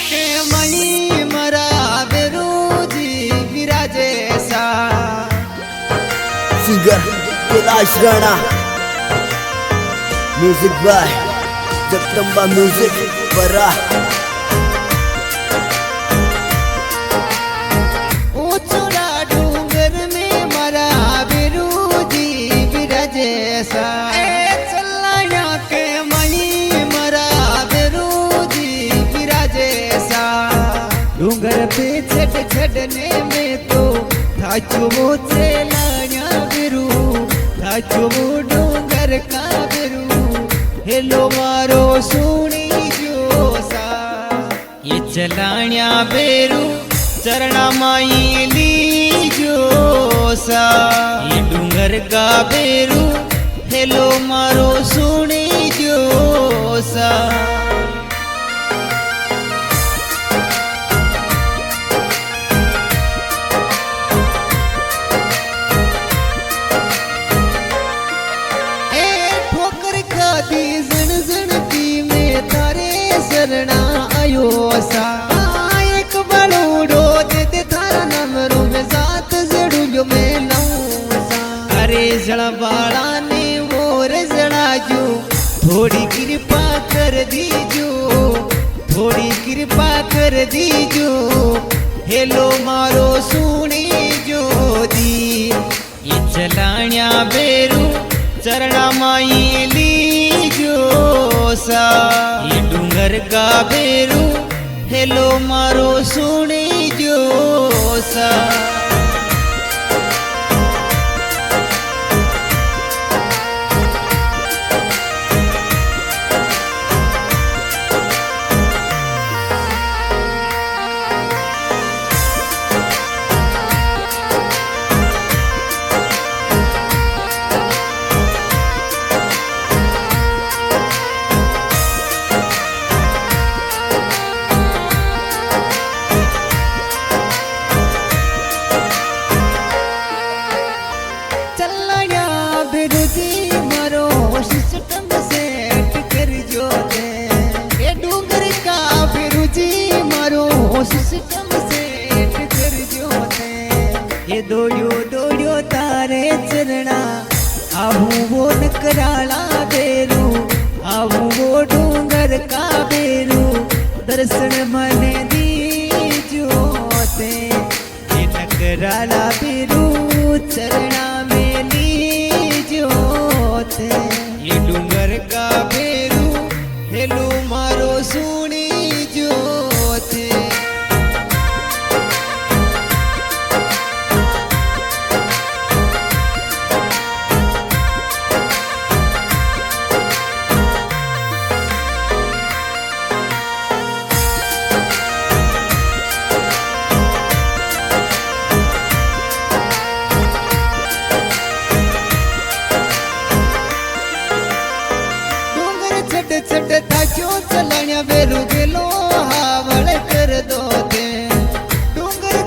के मई मरा बेरूजी विराजे सा singer Kailash Rana music by Jagdamba music बरा ऊंचोड़ा डूंगर में मरा बेरूजी विराजे सा चलाया के मई मरा बेरूजी विराजे सा डूंगर पे चढ़ने में तो थाचो वो चलाया बेरू थाचो वो डूंगर का बेरू हेलो मारो सुनी जोसा ये चलाया बेरू चरणा माई ली जोसा ये डूंगर का बेरू हेलो मारो सुनी जोसा आयो सा एक बड़ोड़ो दे थारा नाम रो में साथ जड़ू जो मैं लाऊं सा अरे जड़ा बाड़ा ने मोर जड़ा जो थोड़ी कृपा कर दीजो थोड़ी कृपा कर दीजो हेलो मारो सुनी जो दी ये चलाया बेरू चरणा माई ली जो सा ये डूंगर का बेरू हेलो मारो सुनी जो सा सिस्टम सेट कर जो ये दौड़ियो तारे चरणा आहू वो नकराला बेरू आहू वो डूंगर का बेरू दर्शन मन दी जोते ये नकराला बेरू चरणा में ली जोते ये डूंगर का बेरू हेलो मारो सुनी जोते छट थाचो चलाया बेरू गेलो हावड़ कर दो दे डूंगर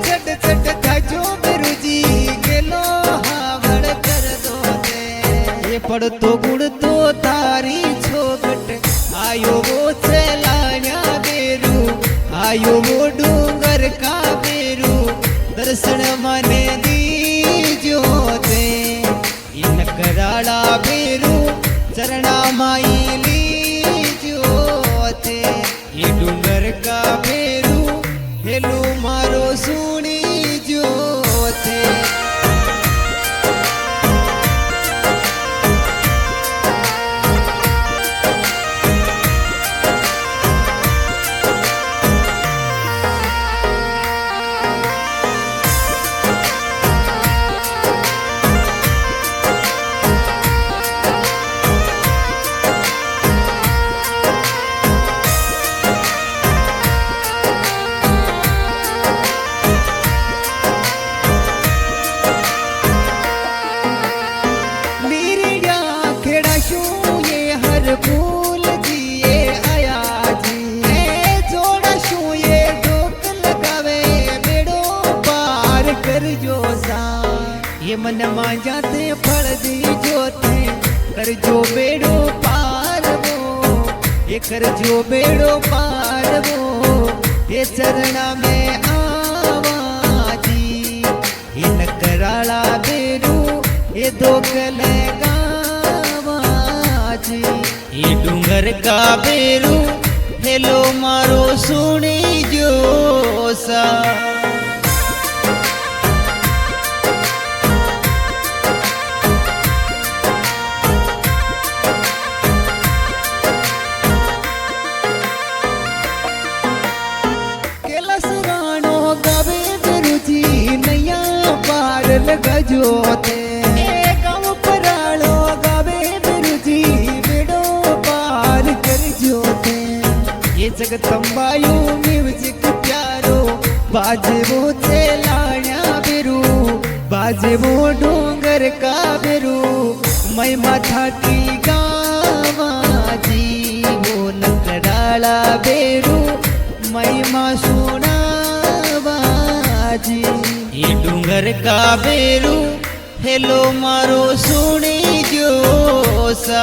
छट थाचो बेरू जी गेलो हावड़ कर दो दे ये पड़ तो गुड़ तो तारी छोकट आयो वो चलाया बेरू आयो वो डूंगर का बेरू दर्शन माने दी जो दे ये नकराड़ा बेरू चरणा माई ये डूंगर का बेरू हेलो मारो सुनी जोते फूल जिए आया जी जोड़ा शू ये डोक लगावे बेड़ो पार कर जो सा ये मन मा जाते फल दी जोते कर जो बेड़ो पार वो ये कर जो बेड़ो पार वो ये चरणा में आवाजी ये नकराला बेरू ये दो कले गावाजी ये डूंगर का बेरू हेलो मारो सुनी जोसा गजो ते गाँव परालो गावे बिरुजी बेड़ो पार कर जोते ये जगदम्बायु म्यूजिक प्यारो बाजे वो चेलाया बिरु बाजे वो डोंगर का बिरु मैं माथा की गावाजी वो नकराला बेरु मैं माँ सुनावाजी ये डूंगर का बेरू हेलो मारो सुनी जोसा